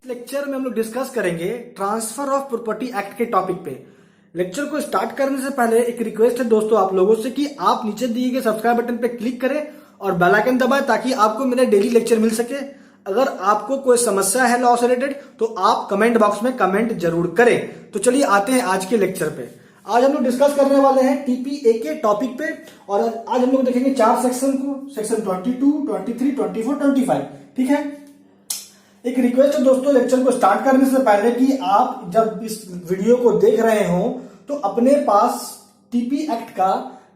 Lecture में हम लोग डिस्कस करेंगे ट्रांसफर ऑफ प्रॉपर्टी एक्ट के टॉपिक पे। लेक्चर को स्टार्ट करने से पहले एक रिक्वेस्ट है दोस्तों आप लोगों से कि आप नीचे दिए गए सब्सक्राइब बटन पे क्लिक करें और बेल आइकन दबाएं ताकि आपको मेरे डेली लेक्चर मिल सके। अगर आपको कोई समस्या है लॉ से रिलेटेड तो आप कमेंट बॉक्स में कमेंट जरूर करें। तो चलिए आते हैं आज के लेक्चर पे। आज हम लोग डिस्कस करने वाले हैं टीपीए के टॉपिक पे और आज हम लोग देखेंगे 4 सेक्शन को, सेक्शन 22, 23, 24, 25। ठीक है। एक रिक्वेस्ट है दोस्तों लेक्चर को स्टार्ट करने से पहले कि आप जब इस वीडियो को देख रहे हो तो अपने पास टीपी एक्ट का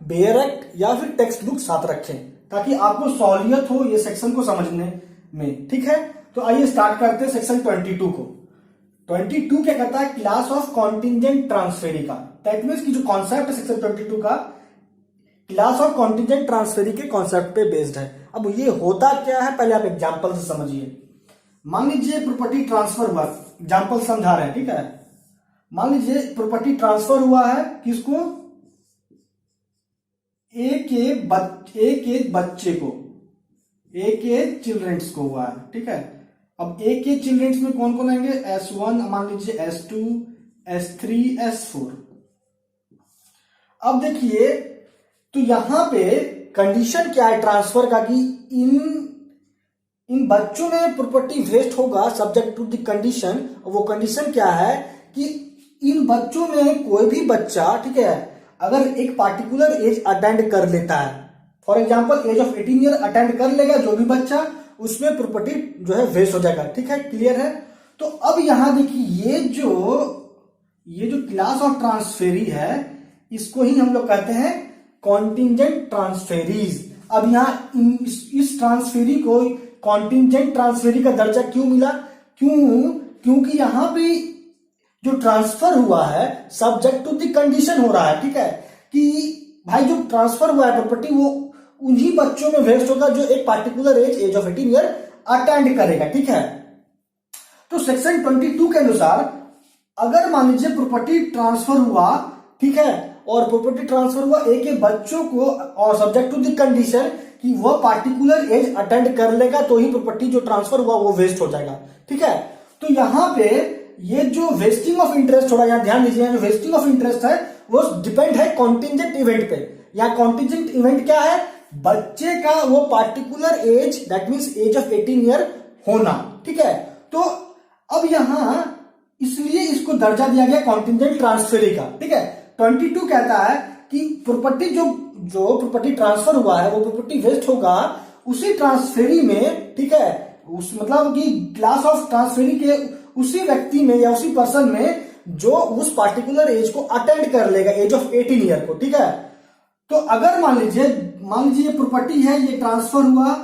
बेयर एक्ट या फिर टेक्स्ट बुक साथ रखें ताकि आपको सहूलियत हो ये सेक्शन को समझने में। ठीक है। तो आइए स्टार्ट करते हैं सेक्शन 22 को। 22 क्या कहता है? क्लास ऑफ कॉन्टिजेंट ट्रांसफेरी का। दैट मीन्स की जो कॉन्सेप्ट है सेक्शन 22 का क्लास ऑफ कॉन्टिजेंट ट्रांसफेरी के कॉन्सेप्ट पे बेस्ड है। अब ये होता क्या है पहले आप एग्जाम्पल से समझिए। मान लीजिए प्रॉपर्टी ट्रांसफर हुआ, एग्जाम्पल समझा रहे हैं। ठीक है। मान लीजिए प्रॉपर्टी ट्रांसफर हुआ है किसको? एक बच्चे को, एक चिल्ड्रेंस को हुआ है। ठीक है। अब एक चिल्ड्रेंस में कौन कौन आएंगे? S1, मान लीजिए S2, S3, S4। अब देखिए तो यहां पे कंडीशन क्या है ट्रांसफर का कि इन बच्चों में प्रॉपर्टी वेस्ट होगा सब्जेक्ट टू द कंडीशन। वो कंडीशन क्या है कि इन बच्चों में कोई भी बच्चा, ठीक है, अगर एक पार्टिकुलर एज अटेंड कर लेता है, for example age of 18 year attend कर लेगा जो भी बच्चा, उसमें प्रॉपर्टी जो है वेस्ट हो जाएगा। ठीक है, क्लियर है। तो अब यहां देखिए ये जो क्लास ऑफ ट्रांसफेरी है इसको ही हम लोग कहते हैं कॉन्टिजेंट ट्रांसफेरीज। अब यहां इस ट्रांसफेरी को कॉन्टिजेंट ट्रांसफेरी का दर्जा क्यों मिला? क्योंकि यहां पे जो ट्रांसफर हुआ है सब्जेक्ट टू द कंडीशन हो रहा है। ठीक है, कि भाई जो ट्रांसफर हुआ है प्रॉपर्टी वो उन्हीं बच्चों में वेस्ट होगा जो एक particular age of 18 year attend करेगा। ठीक है। तो सेक्शन 22 के अनुसार अगर मान लीजिए प्रॉपर्टी ट्रांसफर हुआ, ठीक है, और प्रॉपर्टी ट्रांसफर हुआ एक बच्चों को और सब्जेक्ट टू द कंडीशन कि वह पार्टिकुलर एज अटेंड कर लेगा तो ही प्रॉपर्टी जो ट्रांसफर हुआ वो वेस्ट हो जाएगा। ठीक है। तो यहां पे ये जो वेस्टिंग ऑफ इंटरेस्ट हो रहा है, यहां ध्यान दीजिए, जो वेस्टिंग ऑफ इंटरेस्ट है वो डिपेंड है कॉन्टिजेंट इवेंट पे। या कॉन्टिजेंट इवेंट क्या है? बच्चे का वो particular age, that means age of 18 year होना। ठीक है। तो अब यहां इसलिए इसको दर्जा दिया गया कॉन्टिजेंट ट्रांसफेरी का। ठीक है। 22 कहता है कि प्रॉपर्टी जो प्रॉपर्टी ट्रांसफर हुआ है वो प्रॉपर्टी वेस्ट होगा उसी ट्रांसफेरी में। ठीक है। उस मतलब कि क्लास ऑफ ट्रांसफेरी के उसी व्यक्ति में या उसी पर्सन में जो उस पार्टिकुलर एज को अटेंड कर लेगा, एज ऑफ 18 ईयर को। ठीक है। तो अगर मान लीजिए ये प्रॉपर्टी है, ये ट्रांसफर हुआ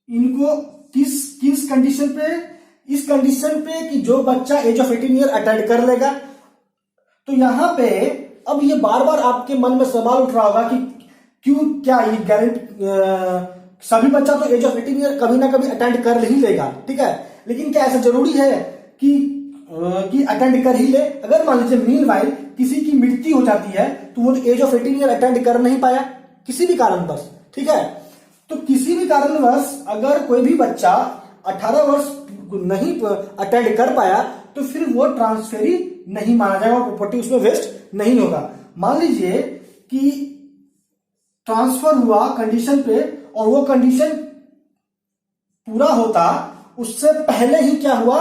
इनको किस कंडीशन पे? इस कंडीशन पे कि जो बच्चा एज ऑफ 18 ईयर अटेंड कर लेगा। तो यहां पे अब ये बार बार आपके मन में सवाल उठ रहा होगा कि क्यों, क्या ये गारंटी सभी बच्चा तो एज ऑफ 18 ईयर कभी ना कभी अटेंड कर ही लेगा। ठीक है। लेकिन क्या ऐसा जरूरी है कि अटेंड कर ही ले? अगर मान लीजिए मीनवाइल किसी की मृत्यु हो जाती है तो वो एज ऑफ 18 ईयर अटेंड कर नहीं पाया किसी भी कारणवश। ठीक है। तो किसी भी कारणवश अगर कोई भी बच्चा 18 वर्ष नहीं अटेंड कर पाया तो फिर वो ट्रांसफेरी नहीं माना जाएगा, प्रॉपर्टी उसमें वेस्ट नहीं होगा। मान लीजिए कि ट्रांसफर हुआ कंडीशन पे और वो कंडीशन पूरा होता, उससे पहले ही क्या हुआ?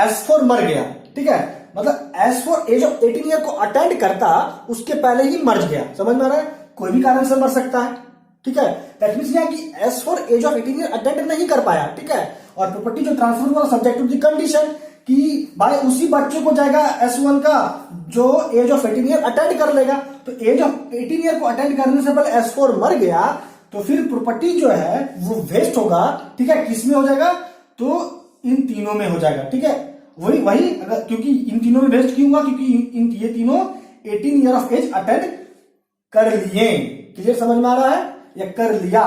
S4 मर गया। ठीक है। मतलब S4 एज ऑफ 18 ईयर को अटेंड करता, उसके पहले ही मर गया। समझ में आ रहा है? कोई भी कारण से मर सकता है। ठीक है। दैट मींस कि S4 as of 18 year attend नहीं कर पाया। ठीक है। और प्रॉपर्टी जो ट्रांसफर हुआ सब्जेक्ट टू द कंडीशन कि भाई उसी बच्चे को जाएगा S1 का जो एज ऑफ 18 ईयर अटेंड कर लेगा। तो एज ऑफ 18 ईयर को अटेंड करने से पहले S4 मर गया तो फिर प्रॉपर्टी जो है वो वेस्ट होगा। ठीक है। किस में हो जाएगा? तो इन तीनों में हो जाएगा। ठीक है। वही अगर क्योंकि इन तीनों में वेस्ट क्यों हुआ? क्योंकि ये तीनों 18 ईयर ऑफ एज अटेंड कर लिए। क्लियर समझ में आ रहा है? या कर लिया।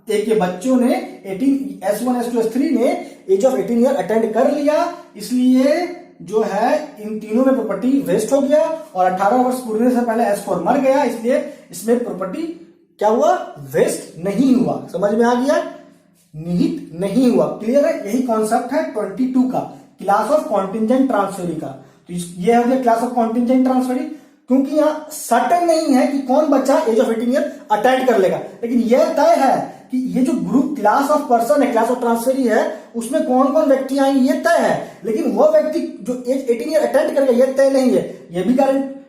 एक के बच्चों ने 18 S1, S2, S3 ने एज ऑफ 18 ईयर अटेंड कर लिया, इसलिए जो है इन तीनों में प्रॉपर्टी वेस्ट हो गया। और 18 वर्ष पूरे से पहले S4 मर गया, इसलिए इसमें प्रॉपर्टी क्या हुआ? वेस्ट नहीं हुआ। समझ में आ गया? निहित नहीं हुआ। क्लियर है? यही कॉन्सेप्ट है 22 का, क्लास ऑफ कॉन्टिजेंट ट्रांसफरी का। तो ये हो गया क्लास ऑफ कॉन्टिजेंट ट्रांसफरी, क्योंकि यहाँ सर्टेन नहीं है कि कौन बच्चा एज ऑफ 18 ईयर अटेंड कर लेगा, लेकिन यह तय है कि ये जो ग्रुप क्लास ऑफ पर्सन है, क्लास ऑफ ट्रांसफरी है, उसमें कौन कौन व्यक्ति आएंगे ये तय है, लेकिन वो व्यक्ति जो एज 18 ईयर अटेंड करेगा ये तय नहीं है। ये भी गारंटी,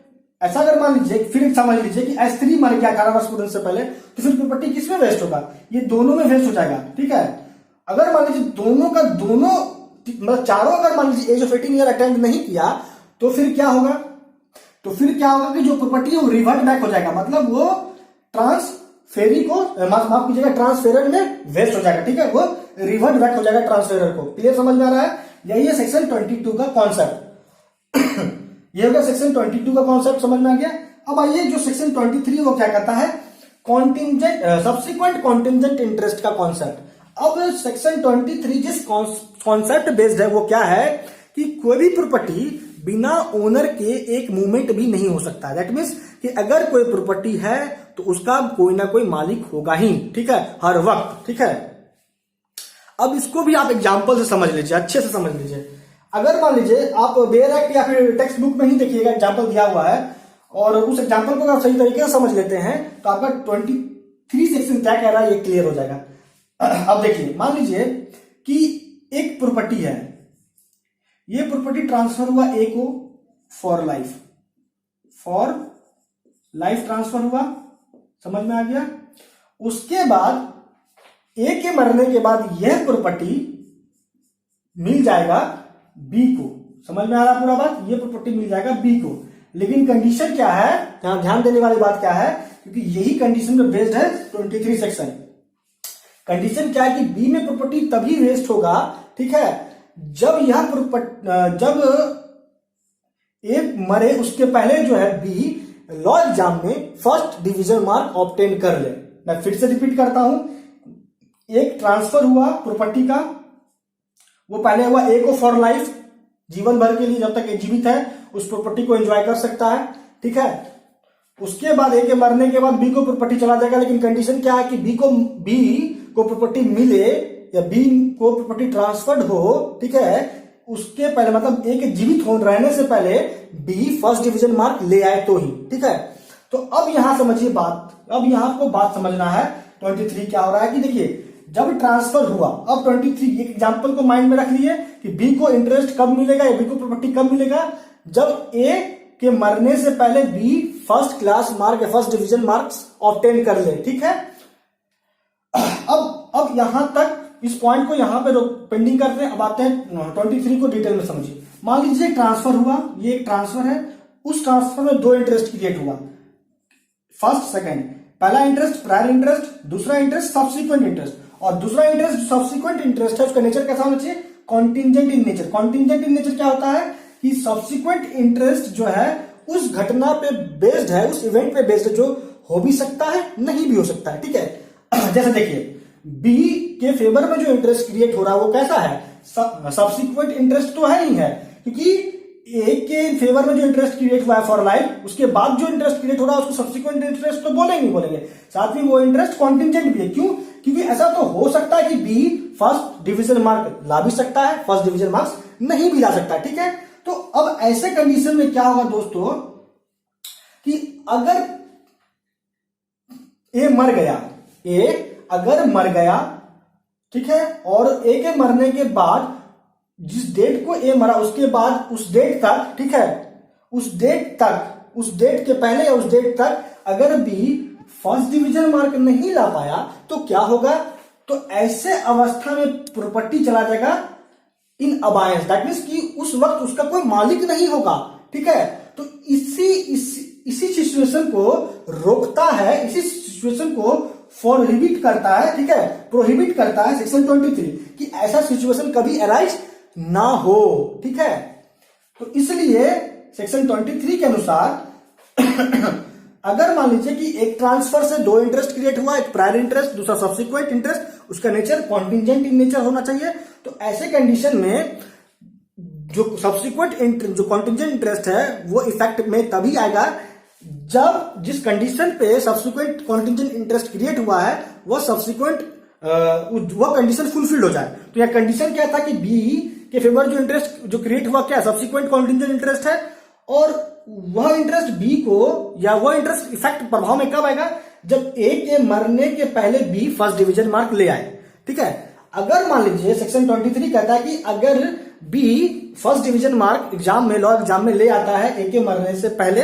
ऐसा अगर मान लीजिए, फिर समझ लीजिए कि S3 मर गया 18 वर्ष पूरे से पहले, तो फिर प्रॉपर्टी किसमें वेस्ट होगा? ये दोनों में वेस्ट हो जाएगा। ठीक है, अगर मान लीजिए दोनों का दोनों, मतलब चारों अगर मान लीजिए एज ऑफ 18 ईयर अटेंड नहीं किया, तो फिर क्या होगा? तो फिर क्या होगा कि जो प्रॉपर्टी है वो रिवर्ट बैक हो जाएगा, मतलब वो ट्रांसफेरी को, माफ कीजिएगा, ट्रांसफेरर में वेस्ट हो जाएगा। ठीक है, वो रिवर्ट बैक हो जाएगा ट्रांसफेरर को। क्लियर समझ में आ रहा है? यही है सेक्शन 22 का कॉन्सेप्ट। ये हो गया सेक्शन 22 का कॉन्सेप्ट, समझ में आ गया। अब आइए जो सेक्शन 23 वो क्या कहता है? कॉन्टिजेंट सब्सिक्वेंट कॉन्टिजेंट इंटरेस्ट का कॉन्सेप्ट। अब सेक्शन 23 जिस कॉन्सेप्ट बेस्ड है वो क्या है कि कोई भी प्रॉपर्टी बिना ओनर के एक मूवमेंट भी नहीं हो सकता। दैट मीन्स कि अगर कोई प्रॉपर्टी है तो उसका कोई ना कोई मालिक होगा ही। ठीक है, हर वक्त। ठीक है, अब इसको भी आप एग्जांपल से समझ लीजिए, अच्छे से समझ लीजिए। अगर मान लीजिए आप बेयर एक्ट या फिर टेक्स्ट बुक में ही देखिएगा, एग्जांपल दिया हुआ है, और उस एग्जांपल को आप सही तरीके से समझ लेते हैं तो आपका 23 सेक्शन क्या कह रहा है ये क्लियर हो जाएगा। अब देखिए, मान लीजिए कि एक प्रॉपर्टी है, ये प्रॉपर्टी ट्रांसफर हुआ ए को फॉर लाइफ ट्रांसफर हुआ, समझ में आ गया। उसके बाद ए के मरने के बाद यह प्रॉपर्टी मिल जाएगा बी को, समझ में आ रहा पूरा बात? ये प्रॉपर्टी मिल जाएगा बी को, लेकिन कंडीशन क्या है? यहां ध्यान देने वाली बात क्या है, क्योंकि यही कंडीशन पे बेस्ड है 23 सेक्शन। कंडीशन क्या है कि बी में प्रॉपर्टी तभी वेस्ट होगा, ठीक है, जब जब ए मरे उसके पहले जो है बी लॉ एग्जाम में फर्स्ट डिवीजन मार्क ऑब्टेन कर ले। मैं फिर से रिपीट करता हूं, एक ट्रांसफर हुआ प्रॉपर्टी का, वो पहले हुआ ए को फॉर लाइफ, जीवन भर के लिए, जब तक ए जीवित है उस प्रॉपर्टी को एंजॉय कर सकता है। ठीक है, उसके बाद ए के मरने के बाद बी को प्रॉपर्टी चला जाएगा, लेकिन कंडीशन क्या है कि बी को प्रॉपर्टी मिले या बी को प्रॉपर्टी ट्रांसफर्ड हो, ठीक है, उसके पहले, मतलब ए के जीवित हो रहने से पहले बी फर्स्ट डिवीजन मार्क ले आए तो ही। ठीक है, तो अब यहां समझिए बात, अब यहां आपको बात समझना है 23 क्या हो रहा है कि देखिए, जब ट्रांसफर हुआ, अब 23 एक एग्जांपल को माइंड में रख लिए कि बी को इंटरेस्ट कब मिलेगा या बी को प्रॉपर्टी कब मिलेगा, जब ए के मरने से पहले बी फर्स्ट क्लास मार्क या फर्स्ट डिवीजन मार्क्स ऑब्टेन कर ले। ठीक है, अब यहां तक इस पॉइंट को यहां पे पेंडिंग करते हैं। अब आते हैं 23 को डिटेल में समझिए। मान लीजिए ट्रांसफर हुआ, ये एक ट्रांसफर है, उस ट्रांसफर में दो इंटरेस्ट क्रिएट हुआ, फर्स्ट सेकंड, पहला इंटरेस्ट प्रायर इंटरेस्ट, दूसरा इंटरेस्ट सब्सिक्वेंट इंटरेस्ट। और दूसरा इंटरेस्ट सब्सिक्वेंट इंटरेस्ट है, उसका नेचर कैसा होना चाहिए? Contingent in nature. Contingent in nature क्या होता है कि सब्सिक्वेंट इंटरेस्ट जो है उस घटना पे बेस्ड है, उस इवेंट पे बेस्ड है, जो हो भी सकता है नहीं भी हो सकता है। ठीक है, जैसे देखिए बी के फेवर में जो इंटरेस्ट क्रिएट हो रहा है वो कैसा है? सब्सिक्वेंट इंटरेस्ट तो है ही है, क्योंकि ए के फेवर में जो इंटरेस्ट क्रिएट हुआ है फॉर लाइफ, उसके बाद जो इंटरेस्ट क्रिएट हो रहा है उसको सब्सिक्वेंट इंटरेस्ट तो बोलेंगे, साथ में वो इंटरेस्ट कॉन्टिजेंट भी है। क्यों? क्योंकि ऐसा तो हो सकता है कि बी फर्स्ट डिवीजन मार्क ला भी सकता है, फर्स्ट डिवीजन मार्क्स नहीं भी ला सकता है। ठीक है, तो अब ऐसे कंडीशन में क्या होगा दोस्तों कि अगर ए मर गया, ए अगर मर गया, ठीक है, और ए के मरने के बाद जिस डेट को ए मरा उसके बाद उस डेट तक, ठीक है, उस डेट के पहले या उस डेट तक अगर बी फर्स्ट डिवीजन मार्क नहीं ला पाया तो क्या होगा? तो ऐसे अवस्था में प्रॉपर्टी चला जाएगा इन अबायंस, दैट मीन्स कि उस वक्त उसका कोई मालिक नहीं होगा। ठीक है, तो इसी सिचुएशन को रोकता है, इसी सिचुएशन को प्रोहिबिट करता है, ठीक है, प्रोहिबिट करता है सेक्शन 23 कि ऐसा सिचुएशन कभी अराइज ना हो। ठीक है, तो इसलिए सेक्शन 23 के अनुसार अगर मान लीजिए कि एक ट्रांसफर से दो इंटरेस्ट क्रिएट हुआ, एक प्रायर इंटरेस्ट, दूसरा सब्सिक्वेंट इंटरेस्ट, उसका नेचर कॉन्टिजेंट इन नेचर होना चाहिए। तो ऐसे कंडीशन में जो सब्सिक्वेंट जो कॉन्टिजेंट इंटरेस्ट है वो इफेक्ट में तभी आएगा जब जिस कंडीशन पे सब्सिक्वेंट कॉन्टिजेंट इंटरेस्ट क्रिएट हुआ है वो सब्सिक्वेंट वह कंडीशन फुलफिल्ड हो जाए। तो यह कंडीशन क्या था कि बी के फेवर जो इंटरेस्ट जो क्रिएट हुआ क्या सब्सिक्वेंट कॉन्टिजेंट इंटरेस्ट है, और वह इंटरेस्ट बी को या वह इंटरेस्ट इफेक्ट प्रभाव में कब आएगा, जब ए के मरने के पहले बी फर्स्ट डिवीजन मार्क ले आए। ठीक है, अगर मान लीजिए सेक्शन 23 कहता है कि अगर B first division mark exam में, लॉ एग्जाम में ले आता है ए के मरने से पहले,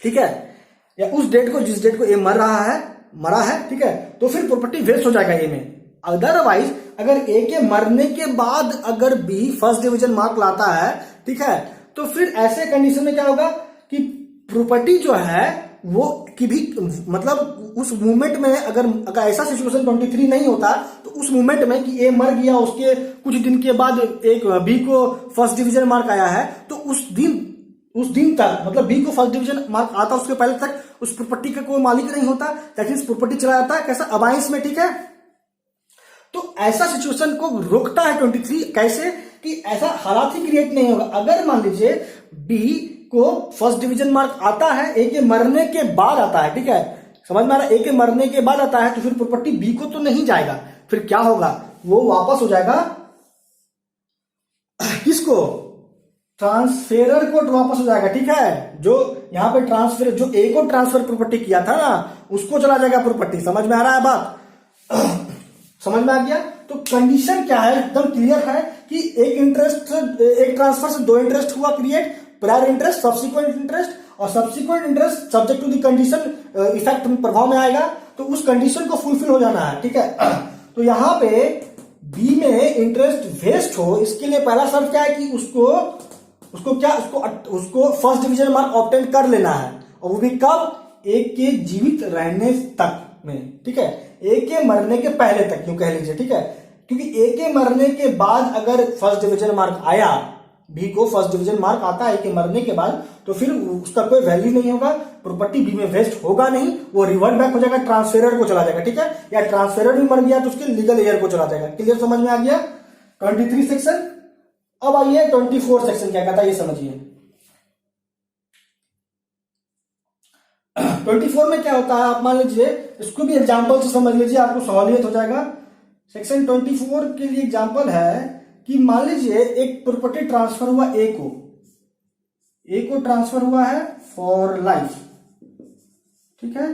ठीक है, या उस डेट को जिस डेट को ए मरा है, ठीक है, तो फिर प्रॉपर्टी वेस्ट हो जाएगा ए में। अदरवाइज अगर ए के मरने के बाद अगर बी फर्स्ट डिवीजन मार्क लाता है, ठीक है, तो फिर ऐसे कंडीशन में क्या होगा कि प्रॉपर्टी जो है वो की भी मतलब उस मूवमेंट में अगर ऐसा सिचुएशन 23 नहीं होता तो उस मूवमेंट में कि ए मर गया, उसके कुछ दिन के बाद एक बी को फर्स्ट डिवीजन मार्क आया है, तो उस दिन तक मतलब बी को फर्स्ट डिवीजन मार्क आता उसके पहले तक उस प्रॉपर्टी का कोई मालिक नहीं होता, दैट मींस प्रॉपर्टी चला जाता है कैसा अबाइंस में। ठीक है, तो ऐसा सिचुएशन को रोकता है 23 कैसे कि ऐसा हालात ही क्रिएट नहीं होगा। अगर मान लीजिए बी को फर्स्ट डिवीजन मार्क आता है ए के मरने के बाद आता है, ठीक है, समझ में आ रहा है, ए के मरने के बाद आता है, तो फिर प्रॉपर्टी बी को तो नहीं जाएगा, फिर क्या होगा, वो वापस हो जाएगा किसको, ट्रांसफेरर को वापस हो जाएगा। ठीक है, जो यहां पे ट्रांसफर जो ए को ट्रांसफर प्रॉपर्टी किया था ना उसको चला जाएगा प्रॉपर्टी। समझ में आ रहा है बात समझ में आ गया। तो कंडीशन क्या है, एकदम क्लियर है कि एक ट्रांसफर से दो इंटरेस्ट हुआ create, prior interest, subsequent interest, और subsequent interest subject to the condition effect प्रभाव में आएगा, तो उस कंडीशन को फुलफिल हो जाना है। ठीक है, तो यहां पे बी में इंटरेस्ट वेस्ट हो, इसके लिए पहला शर्त क्या है कि उसको फर्स्ट डिवीजन मार्क ऑब्टेन कर लेना है, और वो भी कब, एक के जीवित रहने तक में। ठीक है, एक के मरने के पहले तक यूं कह लीजिए। ठीक है, क्योंकि एक के मरने के बाद अगर फर्स्ट डिवीजन मार्क आया, बी को फर्स्ट डिवीजन मार्क आता है के मरने के बाद, तो फिर उसका कोई वैल्यू नहीं होगा, प्रॉपर्टी बी में वेस्ट होगा नहीं, वो रिवर्ट बैक हो जाएगा, ट्रांसफेरर को चला जाएगा। ठीक है, या ट्रांसफेरर भी मर गया तो उसके लीगल एयर को चला जाएगा। क्लियर, समझ में आ गया 23 सेक्शन। अब आइए 24 सेक्शन क्या कहता है ये समझिए। 24 में क्या होता है, आप मान लीजिए इसको भी एग्जाम्पल से समझ लीजिए, आपको सहूलियत हो जाएगा। सेक्शन 24 के लिए एग्जाम्पल है कि मान लीजिए एक प्रॉपर्टी ट्रांसफर हुआ ए को ट्रांसफर हुआ है फॉर लाइफ। ठीक है,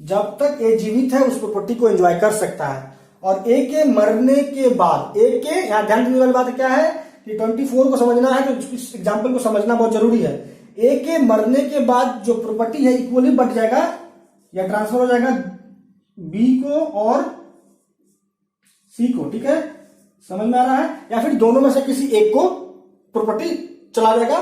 जब तक ए जीवित है उस प्रॉपर्टी को एंजॉय कर सकता है, और ए के मरने के बाद, ए के यहां ध्यान देने वाली बात क्या है कि 24 को समझना है, तो इस एग्जाम्पल को समझना बहुत जरूरी है। ए के मरने के बाद जो प्रॉपर्टी है इक्वली बट जाएगा या ट्रांसफर हो जाएगा बी को और सी को। ठीक है, समझ में आ रहा है, या फिर दोनों में से किसी एक को प्रॉपर्टी चला जाएगा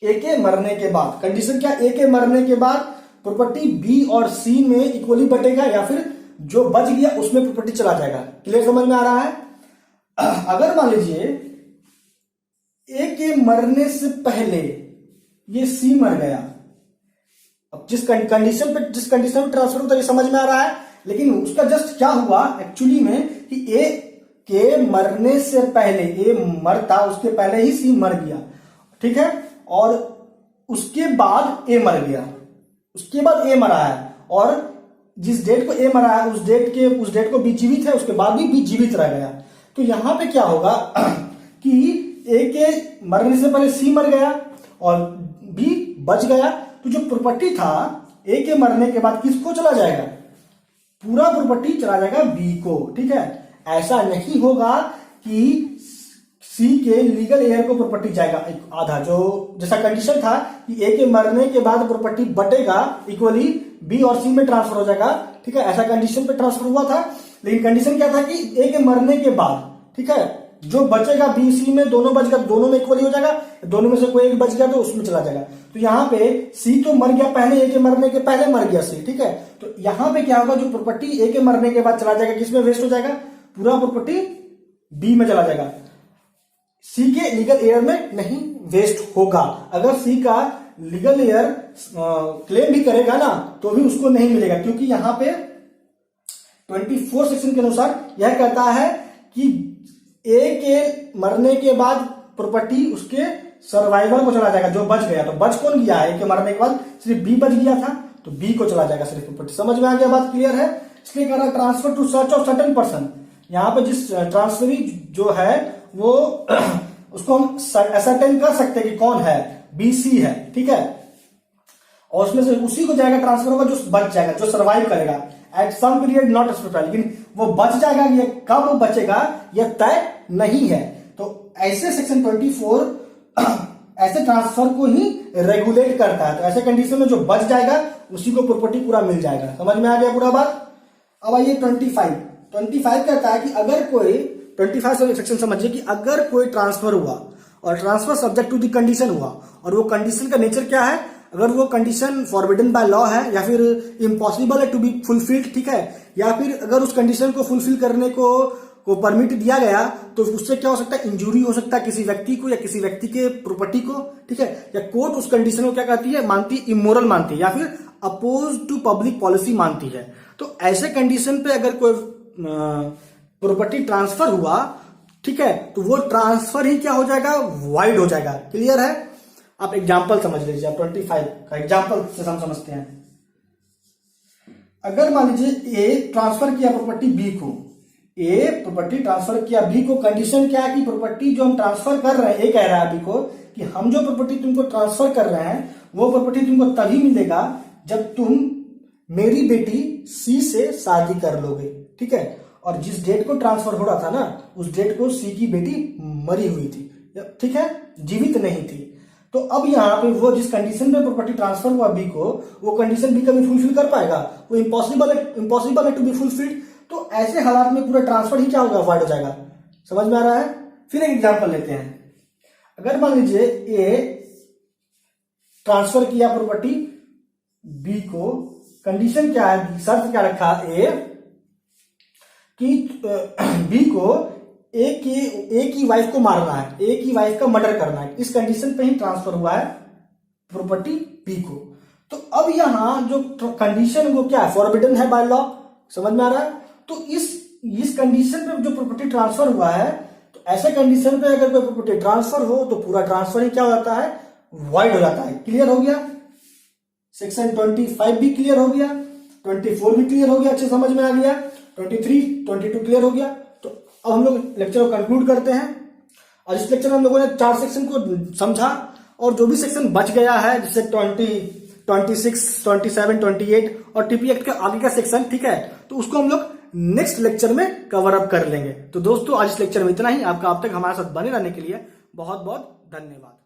ए के मरने के बाद। कंडीशन क्या, ए के मरने के बाद प्रॉपर्टी बी और सी में इक्वली बटेगा, या फिर जो बच गया उसमें प्रॉपर्टी चला जाएगा। क्लियर, समझ में आ रहा है। अगर मान लीजिए ए के मरने से पहले ये सी मर गया, अब जिस कंडीशन में ट्रांसफर होता है ये समझ में आ रहा है, लेकिन उसका जस्ट क्या हुआ एक्चुअली में कि ए के मरने से पहले, ए मरता उसके पहले ही सी मर गया। ठीक है, और उसके बाद ए मर गया, उसके बाद ए मरा है, और जिस डेट को ए मरा है उस डेट को बी जीवित है, उसके बाद भी बी जीवित रह गया। तो यहां पे क्या होगा कि ए के मरने से पहले सी मर गया और बी बच गया, तो जो प्रॉपर्टी था ए के मरने के बाद किसको चला जाएगा, पूरा प्रॉपर्टी चला जाएगा बी को। ठीक है, ऐसा नहीं होगा कि सी के लीगल एयर को प्रॉपर्टी जाएगा आधा, जो जैसा कंडीशन था कि ए के मरने के बाद प्रॉपर्टी बटेगा इक्वली, बी और सी में ट्रांसफर हो जाएगा। ठीक है, ऐसा कंडीशन पे ट्रांसफर हुआ था, लेकिन कंडीशन क्या था कि ए के मरने के बाद, ठीक है, जो बचेगा बी सी में दोनों बच गया, दोनों में इक्वली हो जाएगा, दोनों में से कोई एक बच गया तो उसमें चला जाएगा। तो यहाँ पे सी तो मर गया पहले, ए के मरने के पहले मर गया सी। ठीक है, तो यहाँ पे क्या होगा, जो प्रॉपर्टी ए के मरने के बाद चला जाएगा किसमें वेस्ट हो जाएगा, पूरा प्रॉपर्टी बी में चला जाएगा, सी के लीगल एयर में नहीं वेस्ट होगा। अगर सी का लीगल एयर क्लेम भी करेगा ना तो भी उसको नहीं मिलेगा, क्योंकि यहां पे 24 सेक्शन के अनुसार यह कहता है कि ए के मरने के बाद प्रॉपर्टी उसके सर्वाइवर को चला जाएगा, जो बच गया। तो बच कौन गया है, ए के मरने के बाद सिर्फ बी बच गया था, तो बी को चला जाएगा सिर्फ प्रॉपर्टी। समझ में आ गया बात, क्लियर है। इसलिए कह रहा है transfer to such of certain person. यहाँ पे जिस ट्रांसफरी जो है वो उसको हम असर्टेन कर सकते हैं कि कौन है, बीसी है, ठीक है। और उसमें से उसी को जाएगा ट्रांसफर होगा जो बच जाएगा, जो सर्वाइव करेगा at some period not specified, लेकिन वो बच जाएगा, ये कब वो बचेगा यह तय नहीं है। तो ऐसे सेक्शन 24 ऐसे ट्रांसफर को ही रेगुलेट करता है। तो ऐसे कंडीशन में जो बच जाएगा उसी को प्रॉपर्टी पूरा मिल जाएगा। समझ में आ गया पूरा बात। अब आइए 25 कहता है कि अगर कोई 25 सेक्शन समझिए कि अगर कोई ट्रांसफर हुआ और transfer subject to the condition हुआ और वो कंडीशन का नेचर क्या है, अगर वो कंडीशन फॉरबिडन बाय लॉ है या फिर इम्पॉसिबल है टू बी फुलफिल्ड, ठीक है, या फिर अगर उस कंडीशन को फुलफिल करने को परमिट दिया गया तो उससे क्या हो सकता है, इंजूरी हो सकता है किसी व्यक्ति को या किसी व्यक्ति के प्रॉपर्टी को, ठीक है, या कोर्ट उस कंडीशन को क्या कहती है, मानती है इमोरल मानती है या फिर अपोज टू पब्लिक पॉलिसी मानती है। तो ऐसे कंडीशन पे अगर कोई प्रॉपर्टी ट्रांसफर हुआ, ठीक है, तो वो ट्रांसफर ही क्या हो जाएगा, वाइड हो जाएगा। क्लियर है। आप एग्जाम्पल समझ लीजिए, 25 का एग्जाम्पल से हम समझते हैं। अगर मान लीजिए ए ट्रांसफर किया प्रॉपर्टी बी को, ए प्रॉपर्टी ट्रांसफर किया बी को, कंडीशन क्या है कि प्रॉपर्टी जो हम ट्रांसफर कर रहे हैं, ए कह रहा है बी को कि हम जो प्रॉपर्टी तुमको ट्रांसफर कर रहे हैं वो प्रॉपर्टी तुमको तभी मिलेगा जब तुम मेरी बेटी सी से शादी कर लोगे, ठीक है। और जिस डेट को ट्रांसफर हो रहा था ना, उस डेट को सी की बेटी मरी हुई थी, ठीक है, जीवित नहीं थी। तो अब यहाँ पे वो जिस कंडीशन में प्रॉपर्टी ट्रांसफर हुआ बी को, वो कंडीशन बी कभी फुलफिल कर पाएगा, वो इम्पॉसिबल है टू बी फुलफिल्ड। तो ऐसे हालात में पूरा ट्रांसफर ही क्या होगा, वाइड हो जाएगा। समझ में आ रहा है। फिर एक एग्जांपल लेते हैं। अगर मान लीजिए ए ट्रांसफर किया प्रॉपर्टी बी को, कंडीशन क्या है, शर्त क्या रखा ए कि बी को ए की वाइफ को मारना है, ए की वाइफ का मर्डर करना है। इस कंडीशन पे ही ट्रांसफर हुआ है प्रॉपर्टी बी को। तो अब यहां जो कंडीशन वो क्या है, फॉरबिडन है बाय लॉ। समझ में आ रहा है। तो इस कंडीशन पे जो प्रॉपर्टी ट्रांसफर हुआ है, तो ऐसे कंडीशन पे अगर कोई प्रॉपर्टी ट्रांसफर हो तो पूरा ट्रांसफर ही क्या हो जाता है, वाइड हो जाता है। क्लियर हो गया। सेक्शन 25 भी क्लियर हो गया, 24 भी क्लियर हो गया, अच्छे समझ में आ गया, 23, 22 क्लियर हो गया। तो अब हम लोग लेक्चर को कंक्लूड करते हैं। और इस लेक्चर में हम लोगों ने 4 सेक्शन को समझा, और जो भी सेक्शन बच गया है जैसे 20, 26, 27, 28 और टीपी एक्ट के आगे का सेक्शन, ठीक है, तो उसको हम लोग नेक्स्ट लेक्चर में कवर अप कर लेंगे। तो दोस्तों आज इस लेक्चर में इतना ही। आपका अब तक हमारे साथ बने रहने के लिए बहुत बहुत धन्यवाद।